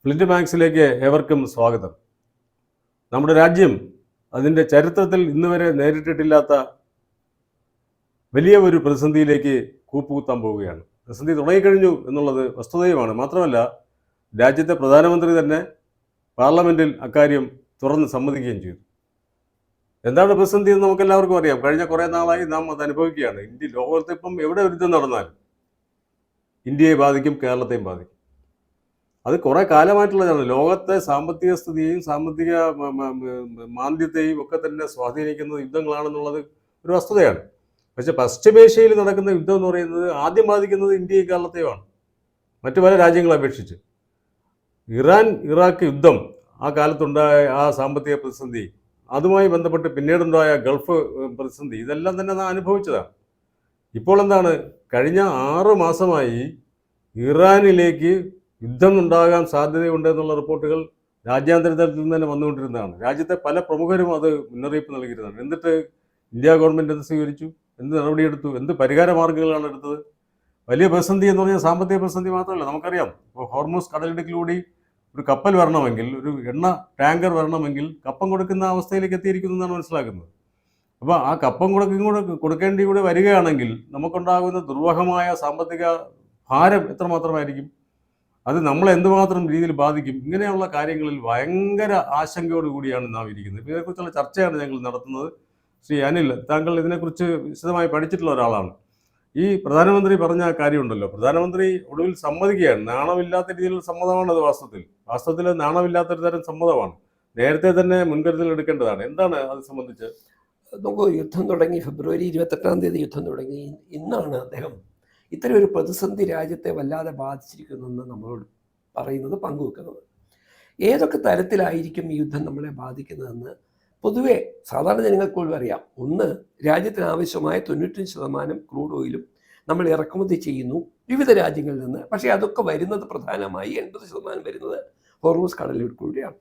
Flint മാക്സിലേക്ക് ഏവർക്കും സ്വാഗതം. നമ്മുടെ രാജ്യം അതിൻ്റെ ചരിത്രത്തിൽ ഇന്നുവരെ നേരിട്ടിട്ടില്ലാത്ത വലിയ ഒരു പ്രതിസന്ധിയിലേക്ക് കൂപ്പുകുത്താൻ പോവുകയാണ്. പ്രതിസന്ധി തുടങ്ങിക്കഴിഞ്ഞു എന്നുള്ളത് വസ്തുതയുമാണ്. മാത്രമല്ല, രാജ്യത്തെ പ്രധാനമന്ത്രി തന്നെ പാർലമെൻറ്റിൽ അക്കാര്യം തുറന്ന് സമ്മതിക്കുകയും ചെയ്തു. എന്താണ് പ്രതിസന്ധി എന്ന് നമുക്കെല്ലാവർക്കും അറിയാം. കഴിഞ്ഞ കുറേ നാളായി നാം അത് അനുഭവിക്കുകയാണ്. ലോകത്ത് ഇപ്പം എവിടെ യുദ്ധം നടന്നാലും ഇന്ത്യയെ ബാധിക്കും, കേരളത്തെയും ബാധിക്കും. അത് കുറേ കാലമായിട്ടുള്ളതാണ്. ലോകത്തെ സാമ്പത്തിക സ്ഥിതിയെയും സാമ്പത്തിക മാന്ദ്യത്തെയും ഒക്കെ തന്നെ സ്വാധീനിക്കുന്നത് യുദ്ധങ്ങളാണെന്നുള്ളത് ഒരു വസ്തുതയാണ്. പക്ഷേ പശ്ചിമേഷ്യയിൽ നടക്കുന്ന യുദ്ധം എന്ന് പറയുന്നത് ആദ്യം ബാധിക്കുന്നത് ഇന്ത്യയും കേരളത്തെയുമാണ്, മറ്റു പല രാജ്യങ്ങളെ അപേക്ഷിച്ച്. ഇറാൻ ഇറാഖ് യുദ്ധം, ആ കാലത്തുണ്ടായ ആ സാമ്പത്തിക പ്രതിസന്ധി, അതുമായി ബന്ധപ്പെട്ട് പിന്നീടുണ്ടായ ഗൾഫ് പ്രതിസന്ധി, ഇതെല്ലാം തന്നെ നാം അനുഭവിച്ചതാണ്. ഇപ്പോൾ എന്താണ്, കഴിഞ്ഞ 6 മാസമായി ഇറാനിലേക്ക് യുദ്ധം ഉണ്ടാകാൻ സാധ്യതയുണ്ട് എന്നുള്ള റിപ്പോർട്ടുകൾ രാജ്യാന്തര തലത്തിൽ നിന്ന് തന്നെ വന്നുകൊണ്ടിരുന്നതാണ്. രാജ്യത്തെ പല പ്രമുഖരും അത് മുന്നറിയിപ്പ് നൽകിയിരുന്നതാണ്. എന്നിട്ട് ഇന്ത്യ ഗവൺമെൻറ് എന്ത് സ്വീകരിച്ചു, എന്ത് നടപടിയെടുത്തു, എന്ത് പരിഹാര മാർഗ്ഗങ്ങളാണ് എടുത്തത്? വലിയ പ്രതിസന്ധി എന്ന് പറഞ്ഞാൽ സാമ്പത്തിക പ്രതിസന്ധി മാത്രമല്ല, നമുക്കറിയാം. ഇപ്പോൾ ഹോർമൂസ് കടലിടുക്കിലൂടെ ഒരു കപ്പൽ വരണമെങ്കിൽ, ഒരു എണ്ണ ടാങ്കർ വരണമെങ്കിൽ കപ്പം കൊടുക്കുന്ന അവസ്ഥയിലേക്ക് എത്തിയിരിക്കുന്നു എന്നാണ് മനസ്സിലാക്കുന്നത്. അപ്പോൾ ആ കപ്പം കൊടുക്കേണ്ടി കൂടെ വരികയാണെങ്കിൽ നമുക്കുണ്ടാകുന്ന ദുർവഹമായ സാമ്പത്തിക ഭാരം എത്രമാത്രമായിരിക്കും, അത് നമ്മളെ എന്തുമാത്രം രീതിയിൽ ബാധിക്കും? ഇങ്ങനെയുള്ള കാര്യങ്ങളിൽ ഭയങ്കര ആശങ്കയോടുകൂടിയാണ് നാം ഇരിക്കുന്നത്. ഇപ്പോൾ ഇതിനെക്കുറിച്ചുള്ള ചർച്ചയാണ് ഞങ്ങൾ നടത്തുന്നത്. ശ്രീ അനിൽ, താങ്കൾ ഇതിനെക്കുറിച്ച് വിശദമായി പഠിച്ചിട്ടുള്ള ഒരാളാണ്. ഈ പ്രധാനമന്ത്രി പറഞ്ഞ കാര്യമുണ്ടല്ലോ, പ്രധാനമന്ത്രി ഒടുവിൽ സമ്മതിക്കുകയാണ്. നാണമില്ലാത്ത രീതിയിലുള്ള സമ്മതമാണ് അത്. വാസ്തവത്തിൽ നാണമില്ലാത്തൊരു തരം സമ്മതമാണ്. നേരത്തെ തന്നെ മുൻകരുതൽ എടുക്കേണ്ടതാണ്. എന്താണ് അത് സംബന്ധിച്ച്? നമുക്ക് യുദ്ധം തുടങ്ങി ഫെബ്രുവരി 28-ാം തീയതി യുദ്ധം തുടങ്ങി. ഇന്നാണ് അദ്ദേഹം ഇത്തരം ഒരു പ്രതിസന്ധി രാജ്യത്തെ വല്ലാതെ ബാധിച്ചിരിക്കുന്നെന്ന് നമ്മളോട് പറയുന്നത്, പങ്കുവെക്കുന്നത്. ഏതൊക്കെ തരത്തിലായിരിക്കും ഈ യുദ്ധം നമ്മളെ ബാധിക്കുന്നതെന്ന് പൊതുവെ സാധാരണ ജനങ്ങൾക്ക് പോലും അറിയാം. ഒന്ന്, രാജ്യത്തിന് ആവശ്യമായ 95% ക്രൂഡ് ഓയിലും നമ്മൾ ഇറക്കുമതി ചെയ്യുന്നു വിവിധ രാജ്യങ്ങളിൽ നിന്ന്. പക്ഷേ അതൊക്കെ വരുന്നത് പ്രധാനമായി 80% വരുന്നത് ഹോർമൂസ് കടലിടുക്കിലൂടെയാണ്.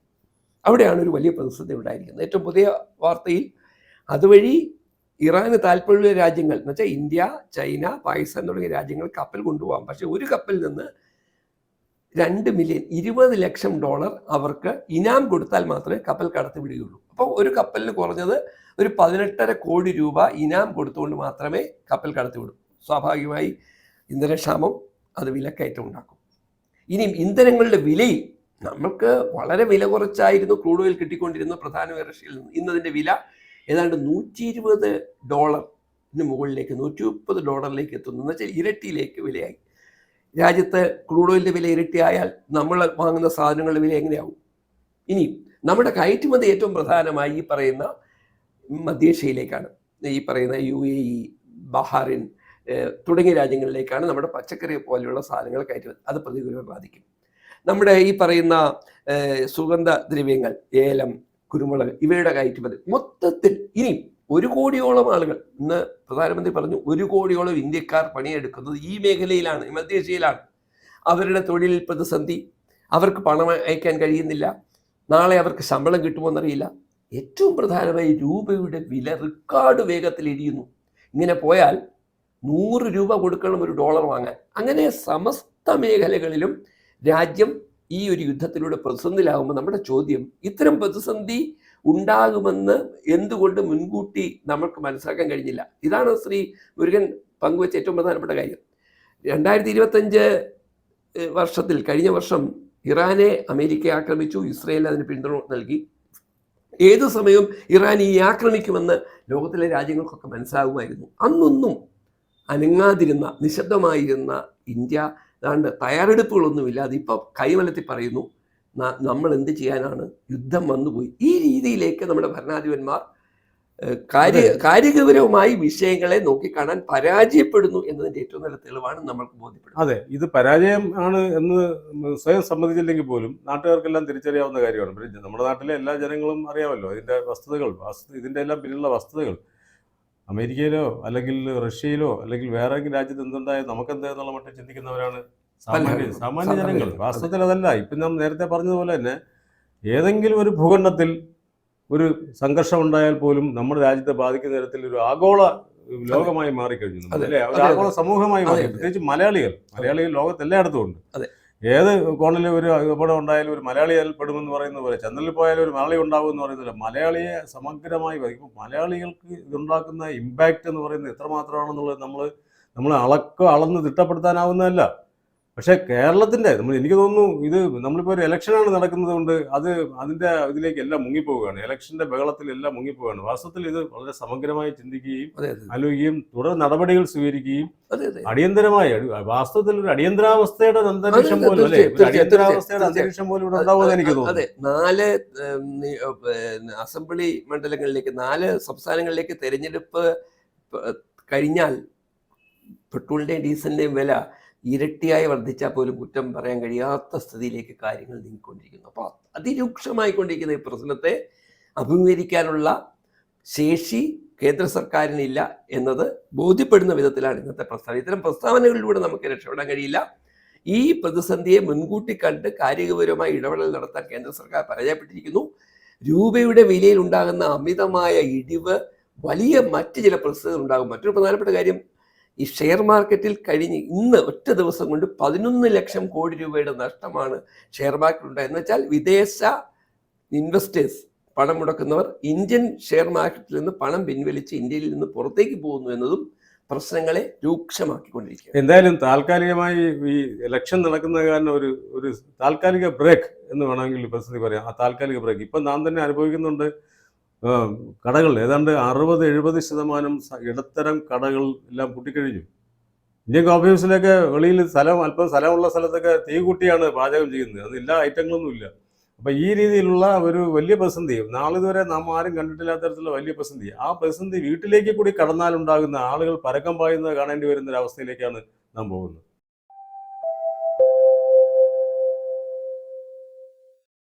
അവിടെയാണ് ഒരു വലിയ പ്രതിസന്ധി ഉണ്ടായിരിക്കുന്നത്. ഏറ്റവും പുതിയ വാർത്തയിൽ അതുവഴി ഇറാന് താല്പര്യമുള്ള രാജ്യങ്ങൾ എന്ന് വെച്ചാൽ ഇന്ത്യ, ചൈന, പാകിസ്ഥാൻ തുടങ്ങിയ രാജ്യങ്ങൾ കപ്പൽ കൊണ്ടുപോകാം. പക്ഷേ ഒരു കപ്പലിൽ നിന്ന് $2 മില്യൺ $20 ലക്ഷം അവർക്ക് ഇനാം കൊടുത്താൽ മാത്രമേ കപ്പൽ കടത്തി വിടുകയുള്ളൂ. അപ്പോൾ ഒരു കപ്പലിന് കുറഞ്ഞത് ഒരു 18.5 കോടി രൂപ ഇനാം കൊടുത്തുകൊണ്ട് മാത്രമേ കപ്പൽ കടത്തി വിടൂ. സ്വാഭാവികമായി ഇന്ധനക്ഷാമം അത് വിലക്കയറ്റം ഉണ്ടാക്കും. ഇനിയും ഇന്ധനങ്ങളുടെ വിലയിൽ നമുക്ക് വളരെ വില കുറച്ചായിരുന്നു ക്രൂഡ് ഓയിൽ കിട്ടിക്കൊണ്ടിരുന്നത് പ്രധാന റഷ്യയിൽ നിന്ന്. ഇന്നതിൻ്റെ വില ഏതാണ്ട് $120 മുകളിലേക്ക്, $130 എത്തുന്നു. എന്ന് വെച്ചാൽ ഇരട്ടിയിലേക്ക് വിലയായി. രാജ്യത്ത് ക്രൂഡ് ഓയിലിൻ്റെ വില ഇരട്ടിയായാൽ നമ്മൾ വാങ്ങുന്ന സാധനങ്ങളുടെ വില എങ്ങനെയാവും? ഇനി നമ്മുടെ കയറ്റുമതി ഏറ്റവും പ്രധാനമായി ഈ പറയുന്ന മധ്യേഷ്യയിലേക്കാണ്. ഈ പറയുന്ന UAE, ബഹ്റൈൻ തുടങ്ങിയ രാജ്യങ്ങളിലേക്കാണ് നമ്മുടെ പച്ചക്കറി പോലെയുള്ള സാധനങ്ങൾ കയറ്റുമതി. അത് പ്രതികൂലമായി ബാധിക്കും. നമ്മുടെ ഈ പറയുന്ന സുഗന്ധദ്രവ്യങ്ങൾ, ഏലം, കുരുമുളക്, ഇവയുടെ കയറ്റുമതി മൊത്തത്തിൽ ഇനി 1 കോടിയോളം ആളുകൾ, ഇന്ന് പ്രധാനമന്ത്രി പറഞ്ഞു 1 കോടിയോളം ഇന്ത്യക്കാർ പണിയെടുക്കുന്നത് ഈ മേഖലയിലാണ്, ഈ മധ്യേഷ്യയിലാണ്. അവരുടെ തൊഴിൽ പ്രതിസന്ധി, അവർക്ക് പണം അയക്കാൻ കഴിയുന്നില്ല, നാളെ അവർക്ക് ശമ്പളം കിട്ടുമോ എന്നറിയില്ല. ഏറ്റവും പ്രധാനമായി രൂപയുടെ വില റെക്കോർഡ് വേഗത്തിൽ ഇടിയുന്നു. ഇങ്ങനെ പോയാൽ 100 രൂപ കൊടുക്കണം $1 വാങ്ങാൻ. അങ്ങനെ സമസ്ത മേഖലകളിലും രാജ്യം ഈ ഒരു യുദ്ധത്തിലൂടെ പ്രതിസന്ധിയിലാകുമ്പോൾ നമ്മുടെ ചോദ്യം, ഇത്തരം പ്രതിസന്ധി ഉണ്ടാകുമെന്ന് എന്തുകൊണ്ട് മുൻകൂട്ടി നമുക്ക് മനസ്സിലാക്കാൻ കഴിഞ്ഞില്ല? ഇതാണ് ശ്രീ മുരുകൻ പങ്കുവെച്ച ഏറ്റവും പ്രധാനപ്പെട്ട കാര്യം. 2025 വർഷത്തിൽ, കഴിഞ്ഞ വർഷം ഇറാനെ അമേരിക്ക ആക്രമിച്ചു, ഇസ്രയേൽ അതിന് പിന്തുണ നൽകി. ഏതു സമയവും ഇറാൻ ഈ ആക്രമിക്കുമെന്ന് ലോകത്തിലെ രാജ്യങ്ങൾക്കൊക്കെ മനസ്സിലാകുമായിരുന്നു. അന്നൊന്നും അനങ്ങാതിരുന്ന, നിശബ്ദമായിരുന്ന ഇന്ത്യ അതാണ്ട് തയ്യാറെടുപ്പുകളൊന്നുമില്ലാതെ ഇപ്പോൾ കൈമലത്തി പറയുന്നു നമ്മൾ എന്ത് ചെയ്യാനാണ്, യുദ്ധം വന്നുപോയി. ഈ രീതിയിലേക്ക് നമ്മുടെ ഭരണാധിപന്മാർ കാര്യഗൗരവമായി വിഷയങ്ങളെ നോക്കിക്കാണാൻ പരാജയപ്പെടുന്നു എന്നതിൻ്റെ ഏറ്റവും നല്ല തെളിവാണ് നമ്മൾക്ക് ബോധ്യപ്പെടുന്നത്. അതെ, ഇത് പരാജയം ആണ് എന്ന് സ്വയം സമ്മതിച്ചില്ലെങ്കിൽ പോലും നാട്ടുകാർക്കെല്ലാം തിരിച്ചറിയാവുന്ന കാര്യമാണ്. നമ്മുടെ നാട്ടിലെ എല്ലാ ജനങ്ങളും അറിയാമല്ലോ ഇതിൻ്റെ വസ്തുതകൾ, ഇതിൻ്റെ എല്ലാം പിന്നിലുള്ള വസ്തുതകൾ. അമേരിക്കയിലോ അല്ലെങ്കിൽ റഷ്യയിലോ അല്ലെങ്കിൽ വേറെ രാജ്യത്ത് എന്തുണ്ടായാലും നമുക്കെന്താന്നുള്ള മട്ടിൽ ചിന്തിക്കുന്നവരാണ് സാമാന്യ ജനങ്ങൾ. വാസ്തവത്തിൽ അതല്ല. ഇപ്പം നാം നേരത്തെ പറഞ്ഞതുപോലെ തന്നെ ഏതെങ്കിലും ഒരു ഭൂഖണ്ഡത്തിൽ ഒരു സംഘർഷം ഉണ്ടായാൽ പോലും നമ്മുടെ രാജ്യത്തെ ബാധിക്കുന്ന തരത്തിൽ ഒരു ആഗോള ലോകമായി മാറിക്കഴിഞ്ഞു, അല്ലേ? ഒരു ആഗോള സമൂഹമായി മാറി. പ്രത്യേകിച്ച് മലയാളികൾ ലോകത്ത് എല്ലായിടത്തും ഉണ്ട്. ഏത് കോണിൽ ഒരു അപകടം ഉണ്ടായാലും ഒരു മലയാളി അതിൽ പെടുമെന്ന് പറയുന്ന പോലെ, ചന്ദ്രനിൽ പോയാലും ഒരു മലയാളി ഉണ്ടാവും എന്ന് പറയുന്നില്ല. മലയാളിയെ സമഗ്രമായി ഇപ്പം മലയാളികൾക്ക് ഇതുണ്ടാക്കുന്ന ഇമ്പാക്റ്റ് എന്ന് പറയുന്നത് എത്രമാത്രമാണെന്നുള്ളത് നമ്മൾ അളന്ന് തിട്ടപ്പെടുത്താനാവുന്നതല്ല. പക്ഷേ കേരളത്തിൻ്റെ എനിക്ക് തോന്നുന്നു ഇത് നമ്മളിപ്പോൾ ഒരു ഇലക്ഷനാണ് നടക്കുന്നത് കൊണ്ട് അതിൻ്റെ ഇതിലേക്ക് എല്ലാം മുങ്ങിപ്പോവുകയാണ്. ഇലക്ഷൻ്റെ ബഹളത്തിലെല്ലാം മുങ്ങിപ്പോവുകയാണ്. വാസ്തവത്തിൽ ഇത് വളരെ സമഗ്രമായി ചിന്തിക്കുകയും ആലോചിക്കുകയും തുടർ നടപടികൾ സ്വീകരിക്കുകയും അടിയന്തരമായി, വാസ്തവത്തിൽ ഒരു അടിയന്തരാവസ്ഥയുടെ അന്തരീക്ഷം പോലും അല്ലേ, ഒരു അടിയന്തരാവസ്ഥയുടെ അന്തരീക്ഷം പോലും ഇവിടെ ഉണ്ടാവുമെന്ന് എനിക്ക് തോന്നുന്നു. അതെ, 4 അസംബ്ലി മണ്ഡലങ്ങളിലേക്ക്, 4 സംസ്ഥാനങ്ങളിലേക്ക് തെരഞ്ഞെടുപ്പ് കഴിഞ്ഞാൽ പെട്രോളിന്റെയും ഡീസലിന്റെയും വില ഇരട്ടിയായി വർദ്ധിച്ചാൽ പോലും കുറ്റം പറയാൻ കഴിയാത്ത സ്ഥിതിയിലേക്ക് കാര്യങ്ങൾ നീങ്ങിക്കൊണ്ടിരിക്കുന്നു. അപ്പോൾ അതിരൂക്ഷമായിക്കൊണ്ടിരിക്കുന്ന ഈ പ്രശ്നത്തെ അഭിമുഖീകരിക്കാനുള്ള ശേഷി കേന്ദ്ര സർക്കാരിനില്ല എന്നത് ബോധ്യപ്പെടുന്ന വിധത്തിലാണ് ഇന്നത്തെ പ്രസ്താവന. ഇത്തരം പ്രസ്താവനകളിലൂടെ നമുക്ക് രക്ഷപ്പെടാൻ കഴിയില്ല. ഈ പ്രതിസന്ധിയെ മുൻകൂട്ടി കണ്ട് കാര്യഗൗരവമായി ഇടപെടൽ നടത്താൻ കേന്ദ്ര സർക്കാർ പരാജയപ്പെട്ടിരിക്കുന്നു. രൂപയുടെ വിലയിൽ ഉണ്ടാകുന്ന അമിതമായ ഇടിവ് വലിയ മറ്റ് ചില പ്രതിസന്ധികൾ ഉണ്ടാകും. മറ്റൊരു പ്രധാനപ്പെട്ട കാര്യം, ഈ ഷെയർ മാർക്കറ്റിൽ ഇന്ന് ഒറ്റ ദിവസം കൊണ്ട് 11 ലക്ഷം കോടി രൂപയുടെ നഷ്ടമാണ് ഷെയർ മാർക്കറ്റ് ഉണ്ടായത്. എന്ന് വെച്ചാൽ വിദേശ ഇൻവെസ്റ്റേഴ്സ്, പണം മുടക്കുന്നവർ ഇന്ത്യൻ ഷെയർ മാർക്കറ്റിൽ നിന്ന് പണം പിൻവലിച്ച് ഇന്ത്യയിൽ നിന്ന് പുറത്തേക്ക് പോകുന്നു എന്നതും പ്രശ്നങ്ങളെ രൂക്ഷമാക്കിക്കൊണ്ടിരിക്കുക. എന്തായാലും താൽക്കാലികമായി ഈ ഇലക്ഷൻ നടക്കുന്ന കാരണം ഒരു താൽക്കാലിക ബ്രേക്ക് എന്ന് വേണമെങ്കിൽ പ്രസിദ്ധി പറയാം. ആ താൽക്കാലിക ബ്രേക്ക് ഇപ്പം നാം തന്നെ അനുഭവിക്കുന്നുണ്ട്. കടകൾ ഏതാണ്ട് 60-70% ഇടത്തരം കടകൾ എല്ലാം പൂട്ടിക്കഴിഞ്ഞു. ഇന്ത്യൻ കോഫി ഹൗസിലൊക്കെ വെളിയിൽ അല്പം സ്ഥലമുള്ള സ്ഥലത്തൊക്കെ തീ കൂട്ടിയാണ് പാചകം ചെയ്യുന്നത്. അത് എല്ലാ ഐറ്റങ്ങളൊന്നും ഇല്ല. അപ്പം ഈ രീതിയിലുള്ള ഒരു വലിയ പ്രതിസന്ധി നാളിതുവരെ നാം ആരും കണ്ടിട്ടില്ലാത്ത തരത്തിലുള്ള വലിയ പ്രതിസന്ധി, ആ പ്രതിസന്ധി വീട്ടിലേക്ക് കൂടി കടന്നാലുണ്ടാകുന്ന ആളുകൾ പരക്കം പായുന്നത് കാണേണ്ടി വരുന്ന ഒരു അവസ്ഥയിലേക്കാണ് നാം പോകുന്നത്.